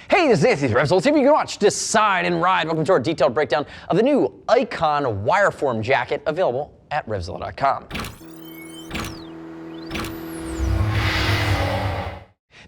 Hey, this is Anthony with RevZilla. See if you can watch, decide, and ride. Welcome to our detailed breakdown of the new Icon Wireform Jacket available at RevZilla.com.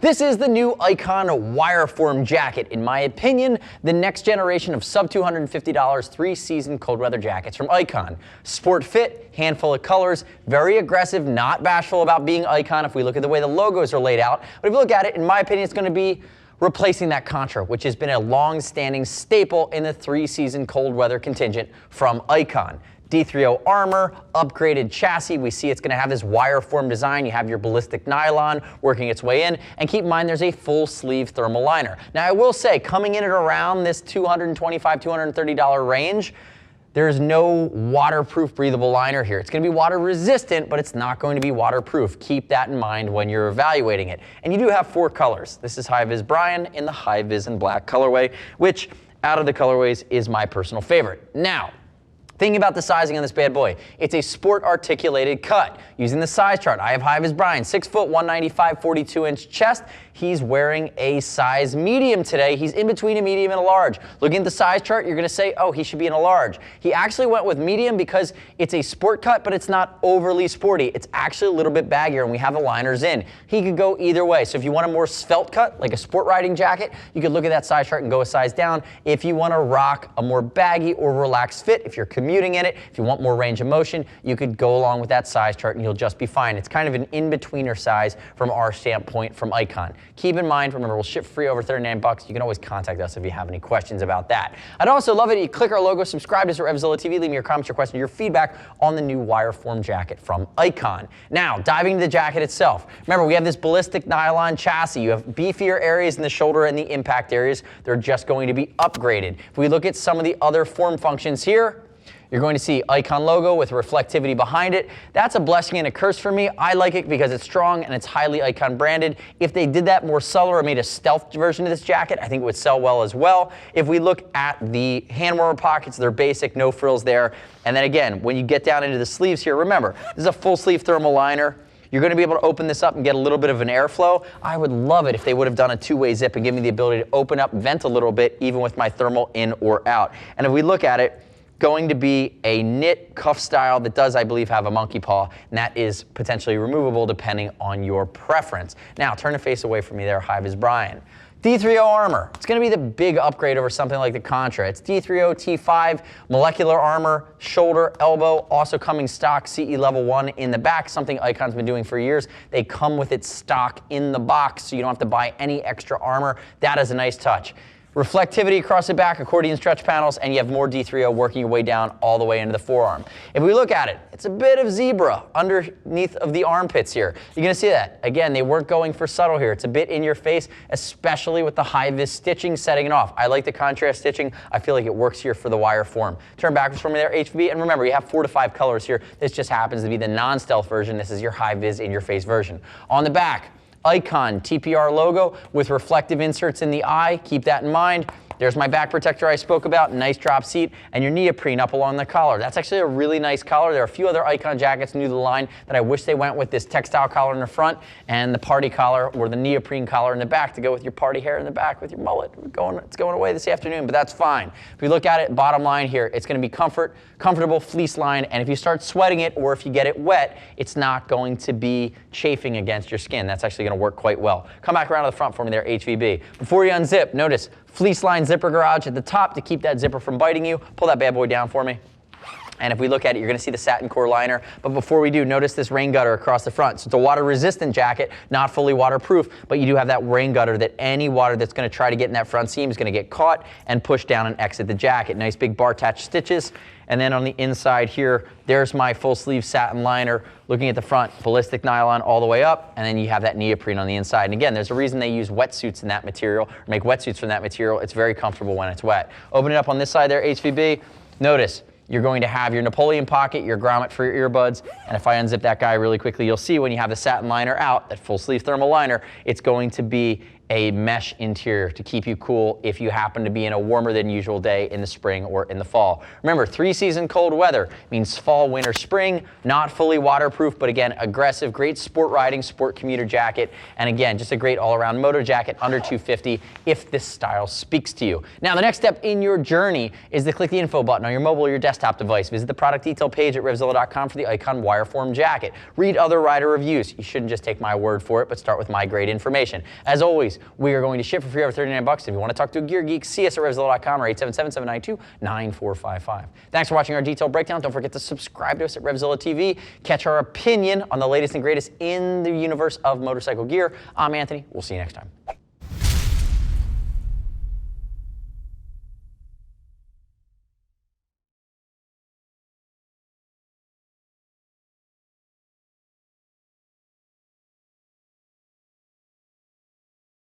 This is the new Icon Wireform Jacket. In my opinion, the next generation of sub $250 three-season cold weather jackets from Icon. Sport fit, handful of colors, very aggressive, not bashful about being Icon if we look at the way the logos are laid out. But if you look at it, in my opinion, it's going to be replacing that Contra, which has been a long-standing staple in the three-season cold weather contingent from Icon. D3O armor, upgraded chassis. We see it's going to have this wire form design. You have your ballistic nylon working its way in. And keep in mind, there's a full sleeve thermal liner. Now, I will say, coming in at around this $225, $230 range, there's no waterproof breathable liner here. It's going to be water resistant, but it's not going to be waterproof. Keep that in mind when you're evaluating it. And you do have four colors. This is High Vis Brian in the High Vis and Black colorway, which out of the colorways is my personal favorite. Now, thinking about the sizing on this bad boy, it's a sport articulated cut. Using the size chart, I have High Vis Brian, 6 foot, 195, 42-inch chest. He's wearing a size medium today. He's in between a medium and a large. Looking at the size chart, you're gonna say, oh, he should be in a large. He actually went with medium because it's a sport cut, but it's not overly sporty. It's actually a little bit baggier, and we have the liners in. He could go either way. So if you want a more svelte cut, like a sport riding jacket, you could look at that size chart and go a size down. If you wanna rock a more baggy or relaxed fit, if you're commuting in it, if you want more range of motion, you could go along with that size chart and you'll just be fine. It's kind of an in-betweener size from our standpoint from Icon. Keep in mind, remember, we'll ship free over 39 bucks. You can always contact us if you have any questions about that. I'd also love it if you click our logo, subscribe to us at RevZilla TV, leave me your comments, your questions, your feedback on the new Wireform jacket from Icon. Now, diving into the jacket itself. Remember, we have this ballistic nylon chassis. You have beefier areas in the shoulder and the impact areas. They're just going to be upgraded. If we look at some of the other form functions here, you're going to see Icon logo with reflectivity behind it. That's a blessing and a curse for me. I like it because it's strong and it's highly Icon branded. If they did that more subtle or made a stealth version of this jacket, I think it would sell well as well. If we look at the hand warmer pockets, they're basic, no frills there. And then again, when you get down into the sleeves here, remember, this is a full sleeve thermal liner. You're going to be able to open this up and get a little bit of an airflow. I would love it if they would have done a two-way zip and give me the ability to open up, vent a little bit, even with my thermal in or out. And if we look at it, going to be a knit cuff style that does, I believe, have a monkey paw, and that is potentially removable depending on your preference. Now, turn the face away from me there, High Vis Brian. D3O armor. It's going to be the big upgrade over something like the Contra. It's D3O T5, molecular armor, shoulder, elbow, also coming stock CE level 1 in the back, something Icon's been doing for years. They come with it stock in the box, so you don't have to buy any extra armor. That is a nice touch. Reflectivity across the back, accordion stretch panels, and you have more D3O working your way down all the way into the forearm. If we look at it, it's a bit of zebra underneath of the armpits here. You're gonna see that. Again, they weren't going for subtle here. It's a bit in your face, especially with the high vis stitching setting it off. I like the contrast stitching. I feel like it works here for the wire form. Turn backwards for me there, HV, and remember, you have 4 to 5 colors here. This just happens to be the non-stealth version. This is your high vis in your face version. On the back, Icon TPR logo with reflective inserts in the eye. Keep that in mind. There's my back protector I spoke about, nice drop seat, and your neoprene up along the collar. That's actually a really nice collar. There are a few other Icon jackets new to the line that I wish they went with this textile collar in the front and the party collar or the neoprene collar in the back to go with your party hair in the back with your mullet. It's going away this afternoon, but that's fine. If we look at it, bottom line here, it's going to be comfortable fleece line, and if you start sweating it or if you get it wet, it's not going to be chafing against your skin. That's actually going to work quite well. Come back around to the front for me there, HVB. Before you unzip, notice fleece line zipper garage at the top to keep that zipper from biting you. Pull that bad boy down for me. And if we look at it, you're going to see the satin core liner. But before we do, notice this rain gutter across the front. So it's a water-resistant jacket, not fully waterproof, but you do have that rain gutter that any water that's going to try to get in that front seam is going to get caught and push down and exit the jacket. Nice big bar attached stitches. And then on the inside here, there's my full sleeve satin liner. Looking at the front, ballistic nylon all the way up, and then you have that neoprene on the inside. And again, there's a reason they use wetsuits in that material, or make wetsuits from that material. It's very comfortable when it's wet. Open it up on this side there, HVB. Notice, you're going to have your Napoleon pocket, your grommet for your earbuds, and if I unzip that guy really quickly, you'll see when you have the satin liner out, that full sleeve thermal liner, it's going to be a mesh interior to keep you cool if you happen to be in a warmer than usual day in the spring or in the fall. Remember, 3-season cold weather means fall, winter, spring, not fully waterproof, but again, aggressive, great sport riding, sport commuter jacket, and again, just a great all-around moto jacket under $250 if this style speaks to you. Now, the next step in your journey is to click the info button on your mobile or your desktop device. Visit the product detail page at RevZilla.com for the Icon Wireform Jacket. Read other rider reviews. You shouldn't just take my word for it, but start with my great information. As always, we are going to ship for free over $39. If you want to talk to a gear geek, see us at RevZilla.com or 877-792-9455. Thanks for watching our detailed breakdown. Don't forget to subscribe to us at RevZilla TV. Catch our opinion on the latest and greatest in the universe of motorcycle gear. I'm Anthony. We'll see you next time.